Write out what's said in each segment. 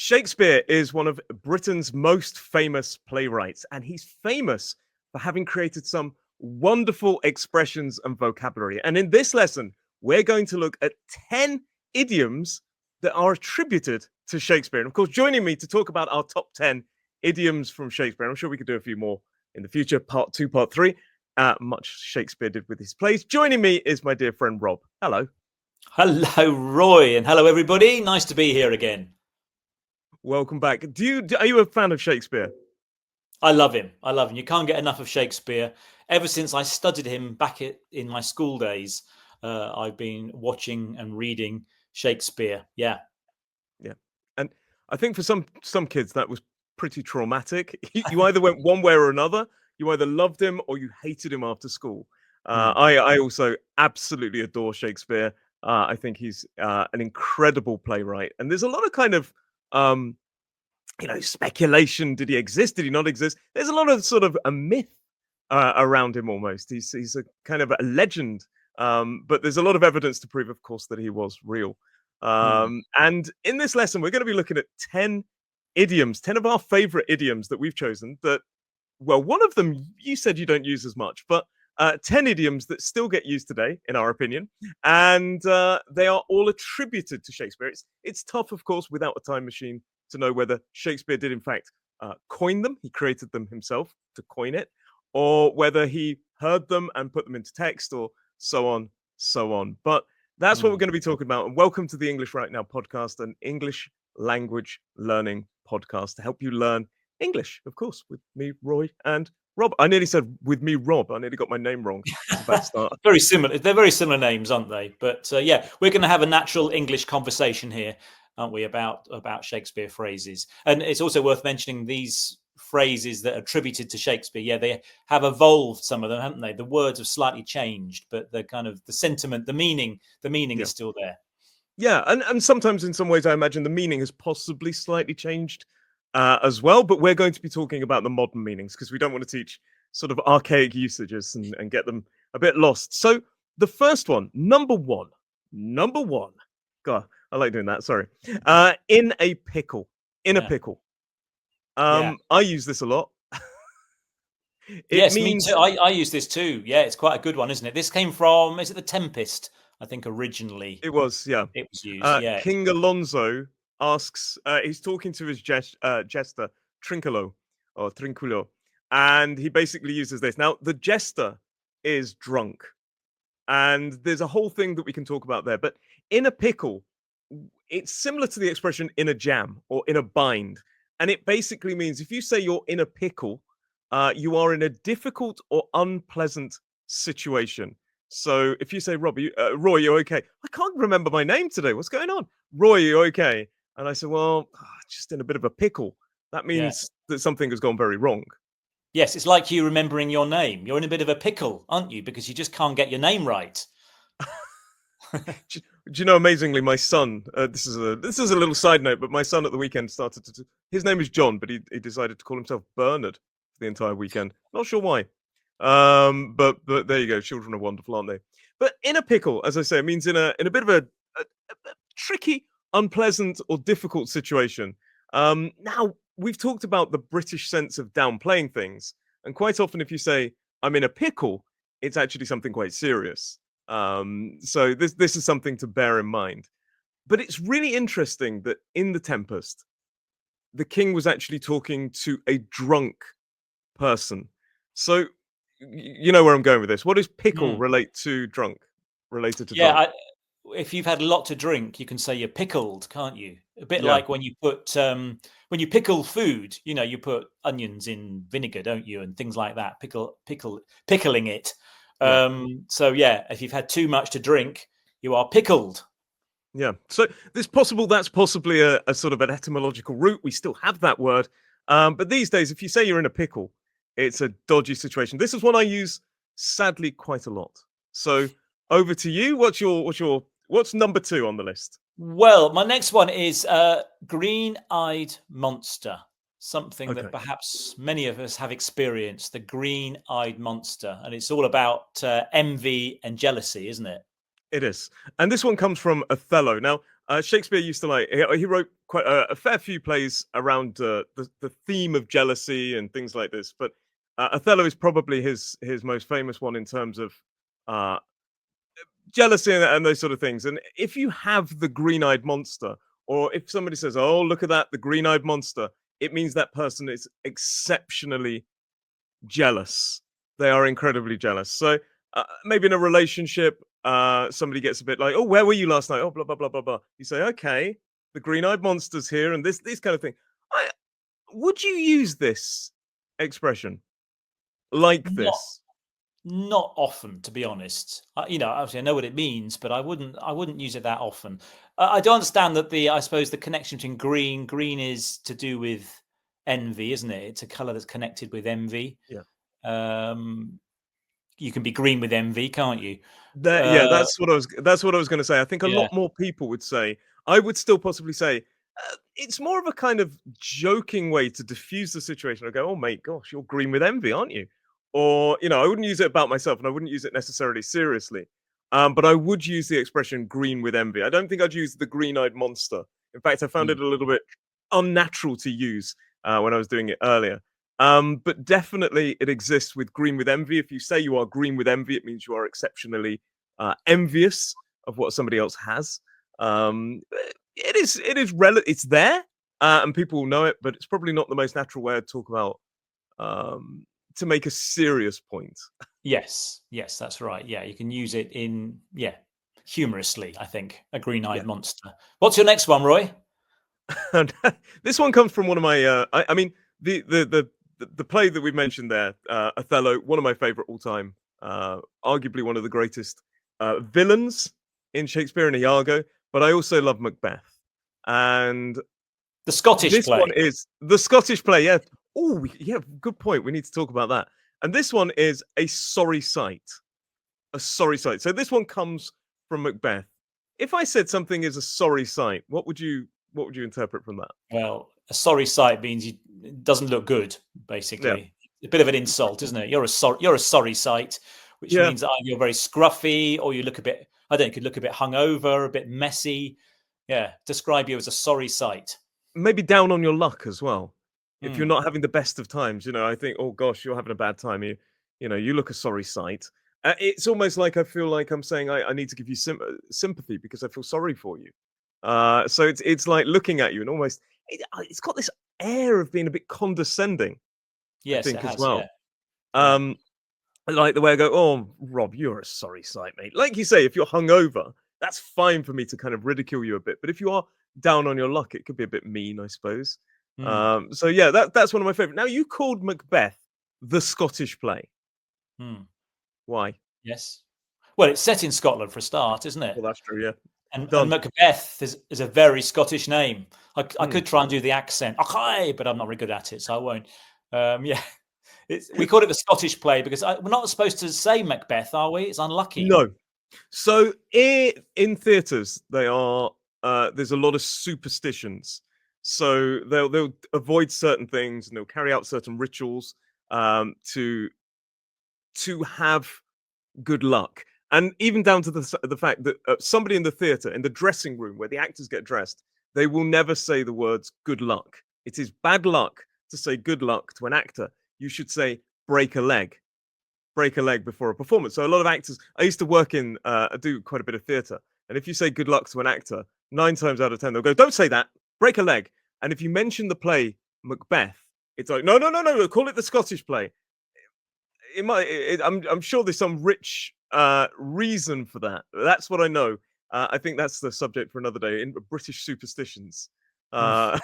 Shakespeare is one of Britain's most famous playwrights, and he's famous for having created some wonderful expressions and vocabulary. And in this lesson, we're going to look at 10 idioms that are attributed to Shakespeare. And of course, joining me to talk about our top 10 idioms from Shakespeare, I'm sure we could do a few more in the future, part 2, part 3, much Shakespeare did with his plays. Joining me is my dear friend Rob. Hello. Hello, Roy, and hello, everybody. Nice to be here again. Welcome back. Are you a fan of Shakespeare? I love him. You can't get enough of Shakespeare. Ever since I studied him back in my school days, I've been watching and reading Shakespeare. Yeah. And I think for some kids that was pretty traumatic. You either went one way or another. You either loved him or you hated him after school. I also absolutely adore Shakespeare. I think he's an incredible playwright, and there's a lot of kind of speculation. Did he exist? Did he not exist? There's a lot of sort of a myth around him almost. He's a kind of a legend, but there's a lot of evidence to prove, of course, that he was real. And in this lesson, we're going to be looking at 10 idioms, 10 of our favorite idioms that we've chosen that, well, one of them you said you don't use as much, but 10 idioms that still get used today, in our opinion, and they are all attributed to Shakespeare. It's tough, of course, without a time machine to know whether Shakespeare did, in fact, coin them. He created them himself to coin it, or whether he heard them and put them into text, or so on, so on. But that's what we're going to be talking about. And welcome to the English Right Now podcast, an English language learning podcast to help you learn English, of course, with me, Roy, and Rob. I nearly said with me, Rob. I nearly got my name wrong. Very similar. They're very similar names, aren't they? But yeah, we're going to have a natural English conversation here, aren't we, about Shakespeare phrases. And it's also worth mentioning these phrases that are attributed to Shakespeare. Yeah, they have evolved, some of them, haven't they? The words have slightly changed, but the kind of the sentiment, the meaning is still there. Yeah, and sometimes in some ways I imagine the meaning has possibly slightly changed as well, but we're going to be talking about the modern meanings because we don't want to teach sort of archaic usages and get them a bit lost. So the first one, number one. God, I like doing that. Sorry. In a pickle. A pickle. I use this a lot. Yes, me too. I use this too. Yeah, it's quite a good one, isn't it? This came from, is it The Tempest? I think originally. It was, yeah. It was used, King Alonso asks, he's talking to his jester, Trinculo, or Trinculo, and he basically uses this. Now, the jester is drunk, and there's a whole thing that we can talk about there, but in a pickle, it's similar to the expression in a jam or in a bind, and it basically means if you say you're in a pickle, you are in a difficult or unpleasant situation. So if you say, Roy, you okay? I can't remember my name today. What's going on? Roy, you okay? And I said, well, just in a bit of a pickle. That means that something has gone very wrong. Yes, it's like you remembering your name. You're in a bit of a pickle, aren't you? Because you just can't get your name right. Do you know, amazingly, my son, this is a little side note, but my son at the weekend started to, his name is John, but he decided to call himself Bernard for the entire weekend. Not sure why. But there you go. Children are wonderful, aren't they? But in a pickle, as I say, it means in a bit of a tricky, unpleasant, or difficult situation. Now we've talked about the British sense of downplaying things, and quite often, if you say "I'm in a pickle," it's actually something quite serious. So this is something to bear in mind. But it's really interesting that in The Tempest, the king was actually talking to a drunk person. So you know where I'm going with this. What does pickle relate to drunk? Related to drunk? If you've had a lot to drink, you can say you're pickled, can't you? A bit like when you put when you pickle food, you put onions in vinegar, don't you, and things like that. Pickling it. So if you've had too much to drink, you are pickled. Yeah. So that's possibly a sort of an etymological root. We still have that word, but these days, if you say you're in a pickle, it's a dodgy situation. This is one I use, sadly, quite a lot. So over to you. What's number 2 on the list? Well, my next one is Greeneyed Monster. Something that perhaps many of us have experienced, the Greeneyed Monster. And it's all about envy and jealousy, isn't it? It is. And this one comes from Othello. Now, Shakespeare used to like he wrote quite a fair few plays around the theme of jealousy and things like this. But Othello is probably his most famous one in terms of uh, jealousy and those sort of things. And if you have the green-eyed monster, or if somebody says, "Oh, look at that, the green-eyed monster," it means that person is exceptionally jealous. They are incredibly jealous. So maybe in a relationship, somebody gets a bit like, "Oh, where were you last night?" Oh, blah blah blah blah blah. You say, "Okay, the green-eyed monster's here," and this kind of thing. I, would you use this expression like Not this? not often, to be honest. Obviously I know what it means, but I wouldn't use it that often. I do understand that I suppose the connection between green is to do with envy, isn't it? It's a color that's connected with envy. Yeah. Um, you can be green with envy, can't you? Yeah, Uh, that's what I was going to say. I think a yeah. lot more people would say. I would still possibly say it's more of a kind of joking way to diffuse the situation. I go, "Oh, mate, gosh, you're green with envy, aren't you?" Or I wouldn't use it about myself, and I wouldn't use it necessarily seriously. But I would use the expression "green with envy." I don't think I'd use the green-eyed monster. In fact, I found Mm. it a little bit unnatural to use when I was doing it earlier. But definitely, it exists with green with envy. If you say you are green with envy, it means you are exceptionally envious of what somebody else has. It's there, and people will know it, but it's probably not the most natural way to talk about to make a serious point. Yes, yes, that's right. Yeah, you can use it humorously, I think. A Yeah. green-eyed monster. What's your next one, Roy? And this one comes from one of my. I mean, the play that we mentioned there, Othello, one of my favorite all time. Arguably one of the greatest villains in Shakespearean Iago. But I also love Macbeth, and The Scottish this one play. is the Scottish play. Yeah. Oh, yeah. Good point. We need to talk about that. And this one is a sorry sight. A sorry sight. So this one comes from Macbeth. If I said something is a sorry sight, what would you interpret from that? Well, a sorry sight means it doesn't look good, Yeah. basically. A bit of an insult, isn't it? You're a sorry sight, which Yeah. means either you're very scruffy or you look a bit, I don't know, you could look a bit hungover, a bit messy. Yeah, describe you as a sorry sight. Maybe down on your luck as well. If you're Hmm. not having the best of times, I think, oh gosh, you're having a bad time. You look a sorry sight. It's almost like I feel like I'm saying I need to give you sympathy because I feel sorry for you. So it's like looking at you and almost it's got this air of being a bit condescending, I Yes, it think, as has. Yeah, well. yeah. Um, like the way I go, oh, Rob, you're a sorry sight, mate. Like you say, if you're hungover, that's fine for me to kind of ridicule you a bit. But if you are down on your luck, it could be a bit mean, I suppose. Hmm. So yeah, that's one of my favorite. Now you called Macbeth the Scottish play. Hmm. Why? Yes. Well, it's set in Scotland for a start, isn't it? Well, that's true. Yeah, And done. Macbeth is a very Scottish name. I Hmm. could try and do the accent, okay, but I'm not very good at it, so I won't. Yeah, we call it the Scottish play because we're not supposed to say Macbeth, are we? It's unlucky. No. So in theaters, they are there's a lot of superstitions. So they'll avoid certain things and they'll carry out certain rituals to have good luck. And even down to the fact that somebody in the theater, in the dressing room where the actors get dressed, they will never say the words good luck. It is bad luck to say good luck to an actor. You should say break a leg before a performance. So a lot of actors, I used to work I do quite a bit of theatre. And if you say good luck to an actor, 9 times out of 10, they'll go, don't say that, break a leg. And if you mention the play Macbeth, it's like, no, no, no, no, call it the Scottish play. I'm sure there's some rich reason for that. That's what I know. I think that's the subject for another day in British superstitions. Hmm. Uh,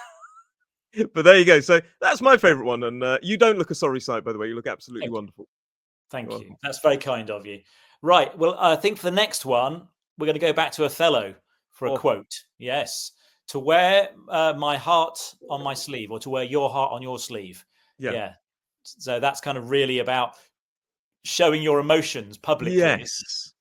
but there you go. So that's my favorite one. And you don't look a sorry sight, by the way. You look absolutely Thank you. wonderful. You're Thank you. welcome. That's very kind of you. Right. Well, I think for the next one, we're going to go back to Othello for a Oh, quote. Yes. To wear my heart on my sleeve or to wear your heart on your sleeve. yeah. Yeah. So that's kind of really about showing your emotions publicly. Yes.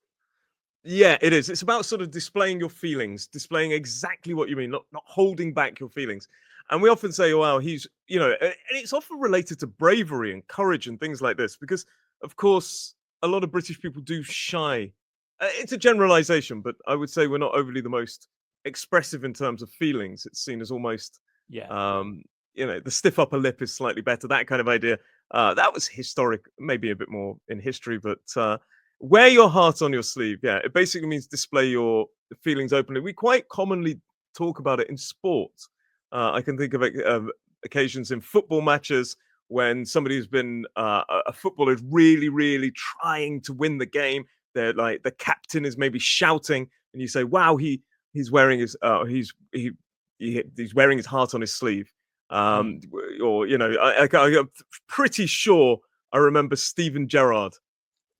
Yeah, it is. It's about sort of displaying your feelings, displaying exactly what you mean, not holding back your feelings. And we often say, "Oh, wow, and it's often related to bravery and courage and things like this, because of course, a lot of British people do shy. It's a generalization, but I would say we're not overly the most expressive in terms of feelings. It's seen as almost, Yeah. the stiff upper lip is slightly better. That kind of idea. That was historic, maybe a bit more in history, but wear your heart on your sleeve. Yeah, it basically means display your feelings openly. We quite commonly talk about it in sport. I can think of occasions in football matches when somebody who's been a footballer is really, really trying to win the game. They're like the captain is maybe shouting, and you say, "Wow, he's wearing his he's wearing his heart on his sleeve." Mm. Or I'm pretty sure I remember Steven Gerrard,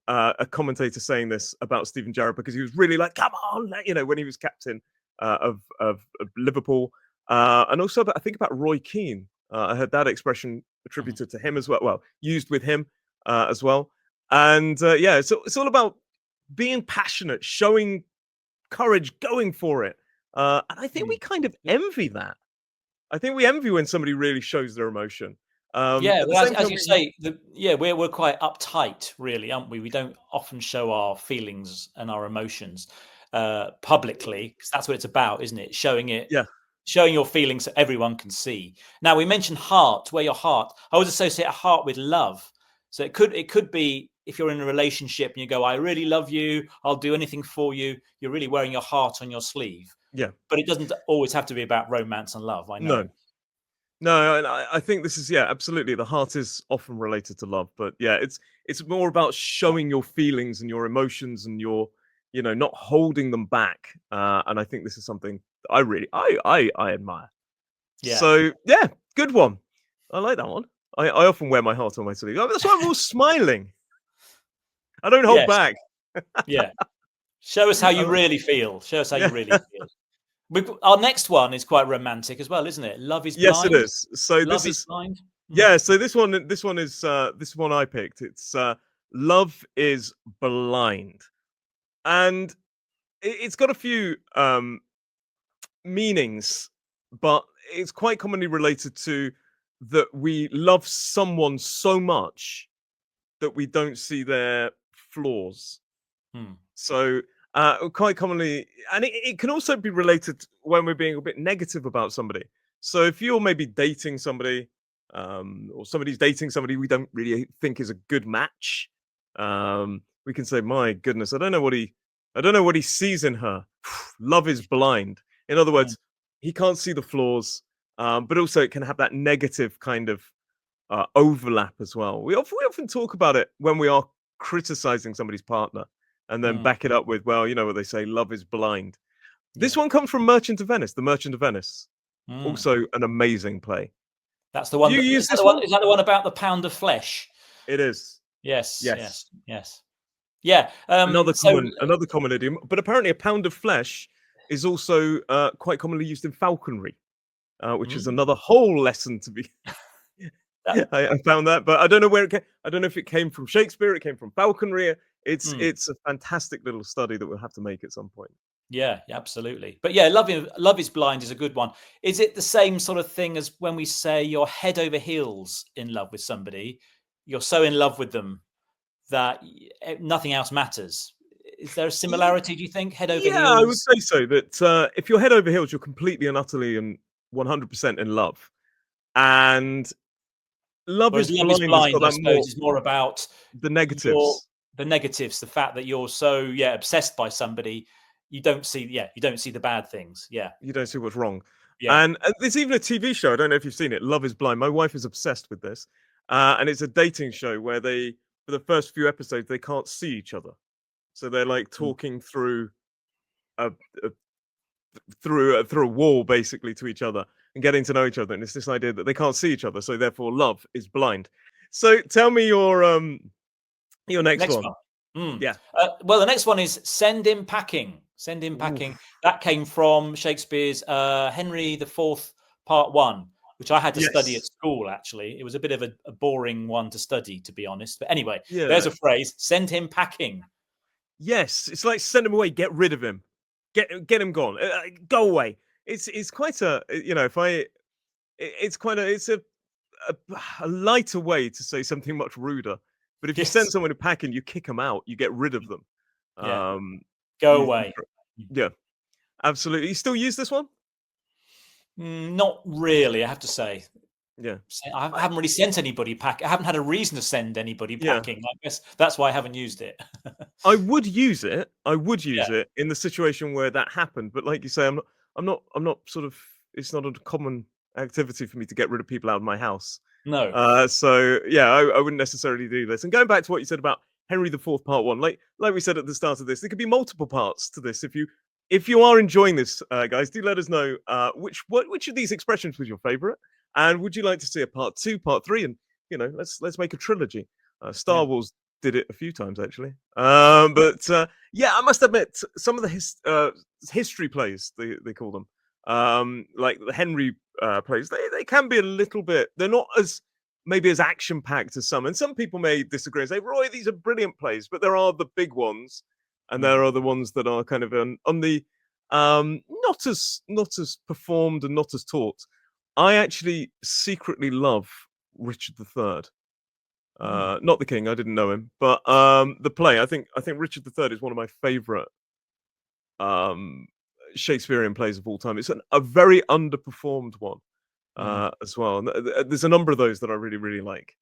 a commentator, saying this about Steven Gerrard because he was really like, "Come on," when he was captain of Liverpool, and also I think about Roy Keane. I heard that expression attributed to him as well. Well, used with him as well, and it's all about being passionate, showing courage, going for it, and I think we Mm. kind of envy that. I think we envy when somebody really shows their emotion. Yeah, At the well, same as time, you say, we're quite uptight, really, aren't we? We don't often show our feelings and our emotions publicly, because that's what it's about, isn't it? yeah, Showing your feelings so everyone can see. Now, we mentioned heart. Wear your heart. I always associate a heart with love. So it could be if you're in a relationship and you go, "I really love you. I'll do anything for you." You're really wearing your heart on your sleeve. yeah, But it doesn't always have to be about romance and love. I no, know. no, and I think this is, yeah, absolutely. The heart is often related to love, but yeah, it's more about showing your feelings and your emotions and your, not holding them back. And I think this is something that I really I admire. Yeah. So yeah, good one. I like that one. I often wear my heart on my sleeve. Oh, that's why I'm all smiling. I don't hold Yes. back. Yeah. Show us how you Um, really feel. Show us how you yeah. really feel. Our next one is quite romantic as well, isn't it? Love is Yes, it blind. is. So Love this is is blind. Mm. Yeah, so this one is this one I picked. It's Love is Blind. And it's got a few meanings, but it's quite commonly related to that we love someone so much that we don't see their flaws. Mm. So quite commonly, and it can also be related when we're being a bit negative about somebody. So if you're maybe dating somebody, or somebody's dating somebody we don't really think is a good match, we can say, "My goodness, I don't know what he sees in her. Love is blind." In other Mm. words, he can't see the flaws, but also it can have that negative kind of overlap as well. We often talk about it when we are criticizing somebody's partner, and then Mm. back it up with, well, you know what they say, love is blind. This Yeah. one comes from Merchant of Venice, The Merchant of Venice. Mm. Also an amazing play. That's the Do one. you Is use that this the one? one? Is that the one about the pound of flesh? It is. Yes. Yes. Yes. Yes. Yeah. So Another common idiom, but apparently a pound of flesh is also quite commonly used in falconry, which is mm, another whole lesson to be. that, I found that, but I don't know where it came. I don't know if it came from Shakespeare, it came from falconry. It's mm, it's a fantastic little study that we'll have to make at some point. yeah. Absolutely. But yeah, love is blind is a good one. Is it the same sort of thing as when we say you're head over heels in love with somebody? You're so in love with them that nothing else matters. Is there a Ye- similarity? Do you think head over Yeah, I would heels? say so. That if you're head over heels, you're completely and utterly and 100% in love. And Love Whereas is love is Blind has got blind, I that suppose, more is more about the your negatives. the negatives, the fact that you're so obsessed by somebody, you don't see the bad things. Yeah, You don't see what's wrong. yeah. And there's even a TV show. I don't know if you've seen it. Love is Blind. My wife is obsessed with this, and it's a dating show where they, for the first few episodes, they can't see each other, so they're like Mm. talking a, a through a wall basically to each other and getting to know each other. And it's this idea that they can't see each other, so therefore love is blind. So tell me your next Next one. one. Mm. Yeah. Well, the next one is send him packing. Send him packing. Oof. That came from Shakespeare's Henry the Fourth, Part One, which I had to study at Yes. school. Actually, it was a bit of a boring one to study, to be honest. But anyway, there's Yeah. a phrase: send him packing. Yes. It's like send him away. Get rid of him. Get him gone. Go away. It's quite a if I it's quite a a, a lighter way to say something much ruder. But if you send Yes. someone to packing, you kick them out. You get rid of them. Yeah. Um, Go you away. yeah. Absolutely. You still use this one? Not really, I have to say. Yeah. I haven't really sent anybody pack. I haven't had a reason to send anybody Yeah. packing. I guess that's why I haven't used it. I would use it. I would use Yeah. it in the situation where that happened. But like you say, I'm not sort of, it's not a common activity for me to get rid of people out of my house. No. So yeah, I wouldn't necessarily do this. And going back to what you said about Henry the Fourth Part One, like we said at the start of this, there could be multiple parts to this. If you are enjoying this, guys, do let us know which of these expressions was your favorite, and would you like to see a part 2, part 3, and let's make a trilogy. Star Yeah. Wars did it a few times actually, but yeah, I must admit some of the history plays they call them, like the Henry plays, they can be a little bit. They're not as maybe as action packed as some, and some people may disagree and say, Roy, these are brilliant plays, but there are the big ones, and there are the ones that are kind of on the not as performed and not as taught. I actually secretly love Richard III. Not the king, I didn't know him, but the play. I think Richard III is one of my favorite um Shakespearean plays of all time. It's a very underperformed one as well. And there's a number of those that I really, really like.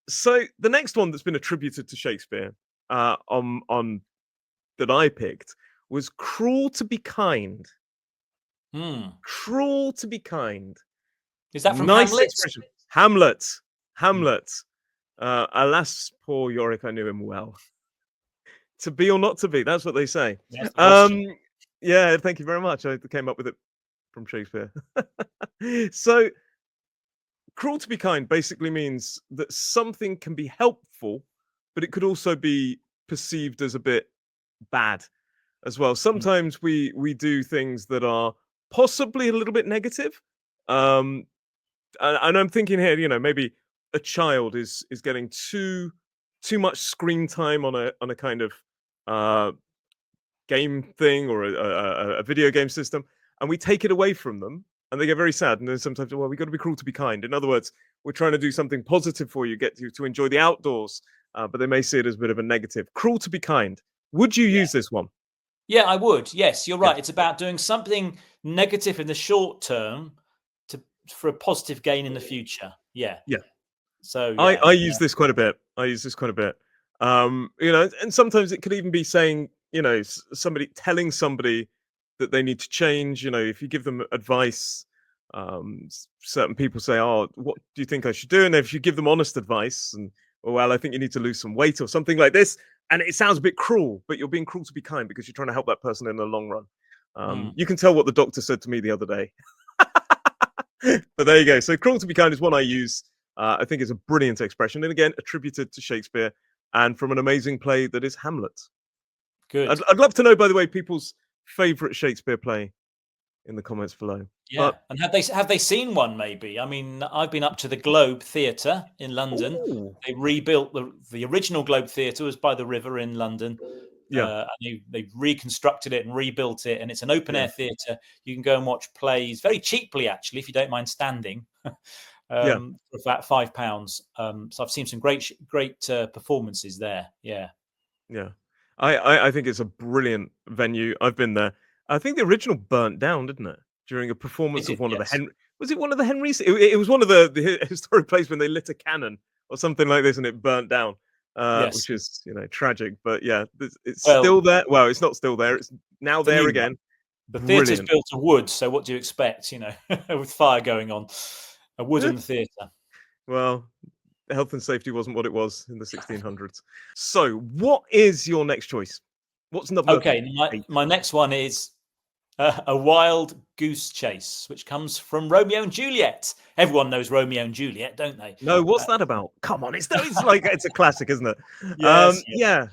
So the next one that's been attributed to Shakespeare on that I picked was "Cruel to be kind." Cruel to be kind. Is that from Nice Hamlet? expression. Hamlet. Hamlet. Alas, poor Yorick, I knew him well. To be or not to be, that's what they say. That's the question. Yeah, thank you very much. I came up with it from Shakespeare. So, cruel to be kind basically means that something can be helpful, but it could also be perceived as a bit bad as well. Sometimes we do things that are possibly a little bit negative. And I'm thinking here, maybe a child is getting too much screen time on a kind of game thing or a video game system, and we take it away from them, and they get very sad. And then sometimes, well, we got to be cruel to be kind. In other words, we're trying to do something positive for you, get you to enjoy the outdoors, but they may see it as a bit of a negative. Cruel to be kind. Would you use this one? Yeah, I would. Yes, you're Yeah. right. It's about doing something negative in the short term for a positive gain in the future. Yeah. Yeah. So I use this quite a bit. And sometimes it could even be saying, somebody telling somebody that they need to change. If you give them advice, certain people say, "Oh, what do you think I should do?" And if you give them honest advice, and well, I think you need to lose some weight or something like this, and it sounds a bit cruel, but you're being cruel to be kind because you're trying to help that person in the long run. You can tell what the doctor said to me the other day. But there you go. So cruel to be kind is one I use. I think it's a brilliant expression, and again, attributed to Shakespeare and from an amazing play that is Hamlet. Good. I'd love to know, by the way, people's favorite Shakespeare play in the comments below. Yeah, and have they seen one? Maybe. I mean, I've been up to the Globe Theatre in London. Ooh. They rebuilt the original Globe Theatre was by the river in London. Yeah. And they've reconstructed it and rebuilt it, and it's an open air theatre. You can go and watch plays very cheaply, actually, if you don't mind standing. For about £5. So I've seen some great performances there. Yeah. I think it's a brilliant venue. I've been there. I think the original burnt down, didn't it? During a performance of one of the Henry. Was it one of the Henrys? It was one of the historic plays when they lit a cannon or something like this, and it burnt down. Which is tragic. But yeah, it's still there. Well, it's not still there. It's now there again. The theatre's built of wood, so what do you expect? With fire going on, a wooden theatre. Well, health and safety wasn't what it was in the 1600s. So, what is your next choice? What's number? Okay, my next one is a wild goose chase, which comes from Romeo and Juliet. Everyone knows Romeo and Juliet, don't they? No, what's that about? Come on, it's like it's a classic, isn't it? Yes, yeah.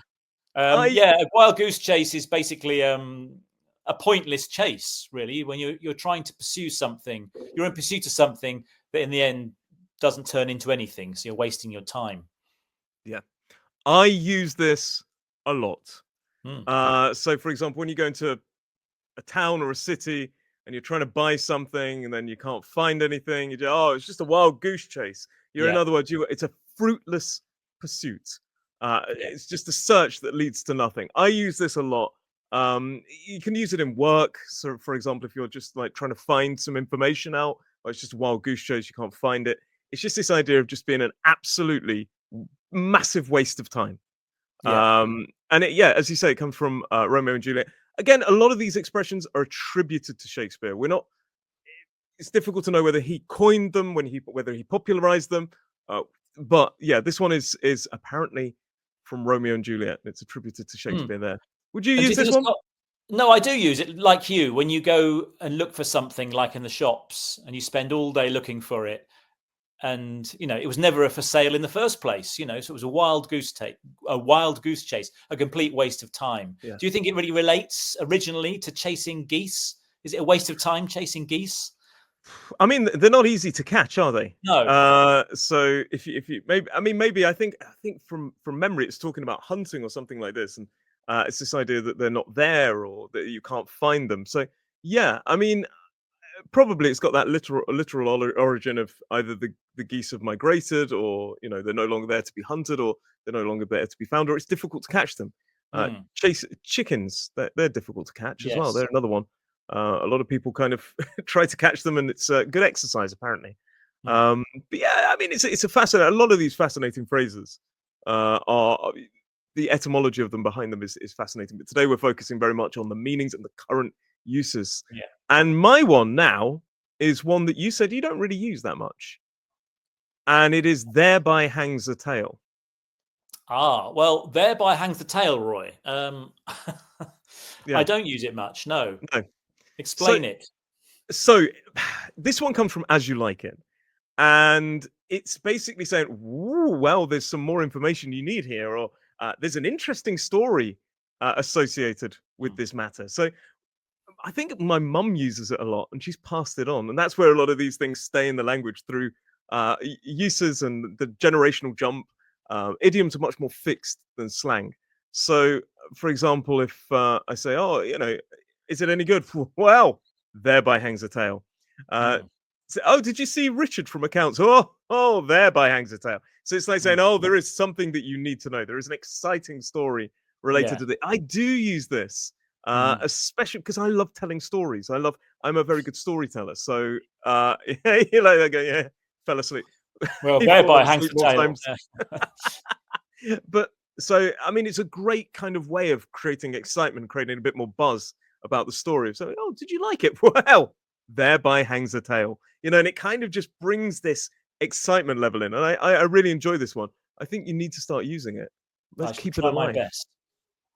A wild goose chase is basically a pointless chase, really. When you're trying to pursue something, you're in pursuit of something that in the end doesn't turn into anything, so you're wasting your time. Yeah, I use this a lot. So, for example, when you go into a town or a city and you're trying to buy something and then you can't find anything, you go, it's just a wild goose chase. In other words, it's a fruitless pursuit. It's just a search that leads to nothing. I use this a lot You can use it in work. So, for example, if you're just like trying to find some information out, or it's just a wild goose chase, you can't find it. It's just this idea of just being an absolutely massive waste of time. Yeah. And yeah, as you say, it comes from Romeo and Juliet. Again, a lot of these expressions are attributed to Shakespeare. We're not. It's difficult to know whether he coined them, whether he popularized them. Uh, but yeah, this one is apparently from Romeo and Juliet. It's attributed to Mm. Shakespeare. There. Would you And do use you think this it's one? got? No, I do use it like you. When you go and look for something like in the shops and you spend all day looking for it, and it was never for sale in the first place, so it was a wild goose chase, a complete waste of time. Yeah. Do you think it really relates originally to chasing geese? Is it a waste of time chasing geese? I mean, they're not easy to catch, are they? No. So if you maybe I think from memory it's talking about hunting or something like this, and it's this idea that they're not there or that you can't find them. So yeah, I mean, probably it's got that literal origin of either the geese have migrated, or they're no longer there to be hunted, or they're no longer there to be found, or it's difficult to catch them. Chase chickens, they're difficult to catch as well. Yes. They're another one. A lot of people kind of try to catch them, and it's good exercise apparently. But yeah, I mean, it's a fascinating. A lot of these fascinating phrases are the etymology of them behind them is fascinating. But today we're focusing very much on the meanings and the current uses. Yeah. And my one now is one that you said you don't really use that much, and it is "thereby hangs a tale." Well, thereby hangs the tale, Roy. Yeah, I don't use it much. No. no. Explain it. So this one comes from As You Like It, and it's basically saying, "Ooh, well, there's some more information you need here, or there's an interesting story associated with this matter." So I think my mum uses it a lot, and she's passed it on, and that's where a lot of these things stay in the language through uses and the generational jump. Idioms are much more fixed than slang. So, for example, if I say, "Oh, is it any good?" Well, thereby hangs a tale. Oh, did you see Richard from accounts? Oh, thereby hangs a tale. So it's like saying, "Oh, there is something that you need to know. There is an exciting story related to it." I do use this. Especially because I love telling stories. I'm a very good storyteller. So yeah, fell asleep. Well, People thereby fall hangs asleep the more tale. times. But so I mean, it's a great kind of way of creating excitement, creating a bit more buzz about the story. So, oh, did you like it? Well, thereby hangs a tale. And it kind of just brings this excitement level in. And I really enjoy this one. I think you need to start using it. I Let's shall keep it try my alive. best.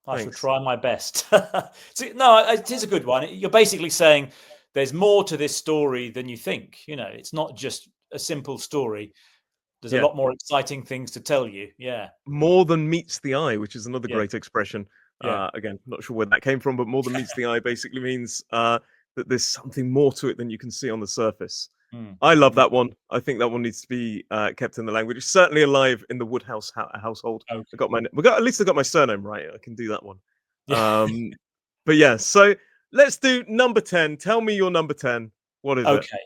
I shall Thanks. try my best. No, it is a good one. You're basically saying there's more to this story than you think. It's not just a simple story. There's a Yeah. lot more exciting things to tell you. Yeah. More than meets the eye, which is another Yeah. great expression. Yeah. Again, not sure where that came from, but more than meets the eye basically means that there's something more to it than you can see on the surface. I love that one. I think that one needs to be kept in the language. It's certainly alive in the Woodhouse household. Okay. At least I got my surname right. I can do that one. Yeah. But yeah, so let's do number 10. Tell me your number 10. What is it? Okay.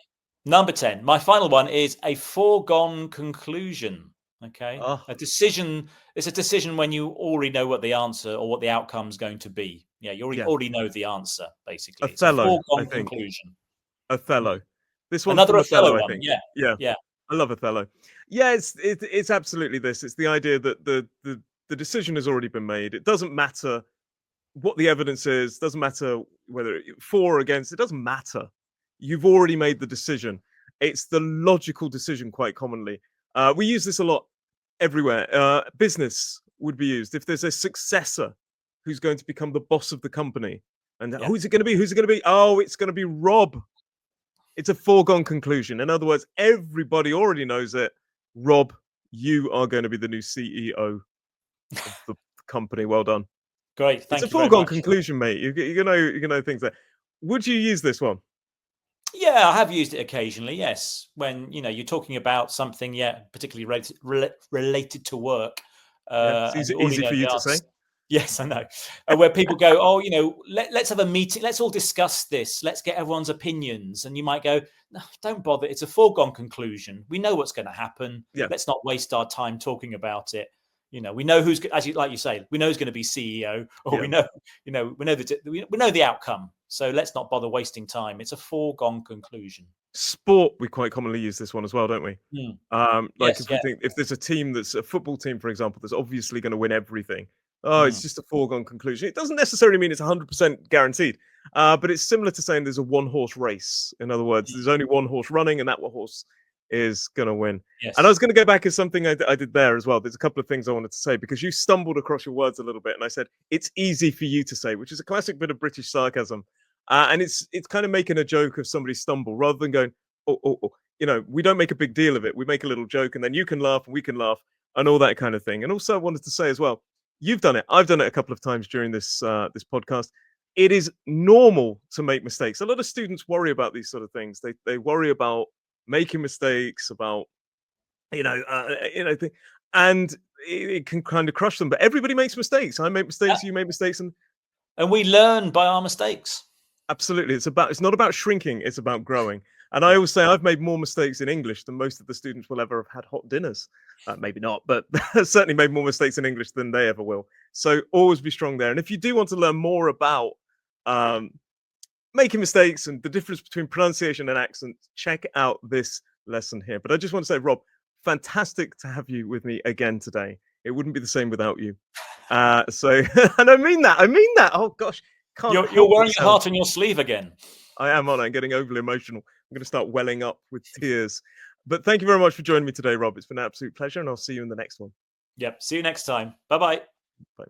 Number 10. My final one is a foregone conclusion. Okay. Oh, A decision. It's a decision when you already know what the answer or what the outcome is going to be. Yeah. You yeah. already know the answer, basically. It's a Othello, I foregone think. conclusion. Othello. This one's Another from Othello Othello, I one. think. Yeah. Yeah. Yeah. I love Othello. Yeah, it's absolutely this. It's the idea that the decision has already been made. It doesn't matter what the evidence is. Doesn't matter whether for or against. It doesn't matter. You've already made the decision. It's the logical decision quite commonly. We use this a lot everywhere. Business would be used if there's a successor who's going to become the boss of the company. And who's it going to be? Who's it going to be? Oh, it's going to be Rob. It's a foregone conclusion. In other words, everybody already knows it. Rob, you are going to be the new CEO of the company. Well done. Great. Thank It's a you very foregone much. conclusion, mate. You know things there. Would you use this one? Yeah, I have used it occasionally. Yes, when you're talking about something, particularly related to work. Yeah, it's And you already easy know for the you to answer. say. Yes, I know. Where people go, oh, let's have a meeting. Let's all discuss this. Let's get everyone's opinions. And you might go, no, don't bother. It's a foregone conclusion. We know what's going to happen. Yeah. Let's not waste our time talking about it. We know who's, like you say, we know who's going to be CEO, or we know the outcome. So let's not bother wasting time. It's a foregone conclusion. Sport, we quite commonly use this one as well, don't we? Yes, if we think, if there's a team that's a football team, for example, that's obviously going to win everything, it's just a foregone conclusion. It doesn't necessarily mean it's 100% guaranteed, but it's similar to saying there's a one-horse race. In other words, there's only one horse running, and that horse is going to win. Yes. And I was going to go back as something I did there as well. There's a couple of things I wanted to say, because you stumbled across your words a little bit, and I said it's easy for you to say, which is a classic bit of British sarcasm. And it's kind of making a joke of somebody's stumble, rather than going, oh, we don't make a big deal of it. We make a little joke, and then you can laugh and we can laugh and all that kind of thing. And also I wanted to say as well, you've done it. I've done it a couple of times during this podcast. It is normal to make mistakes. A lot of students worry about these sort of things. They worry about making mistakes, about, and it can kind of crush them. But everybody makes mistakes. I make mistakes. You make mistakes. And we learn by our mistakes. Absolutely. It's not about shrinking. It's about growing. And I always say I've made more mistakes in English than most of the students will ever have had hot dinners. Maybe not, but certainly made more mistakes in English than they ever will. So always be strong there. And if you do want to learn more about making mistakes and the difference between pronunciation and accent, check out this lesson here. But I just want to say, Rob, fantastic to have you with me again today. It wouldn't be the same without you. And I mean that. Oh, gosh. You're wearing your heart on your sleeve again. I am, I'm getting overly emotional. I'm going to start welling up with tears. But thank you very much for joining me today, Rob. It's been an absolute pleasure, and I'll see you in the next one. Yep. See you next time. Bye-bye. Bye.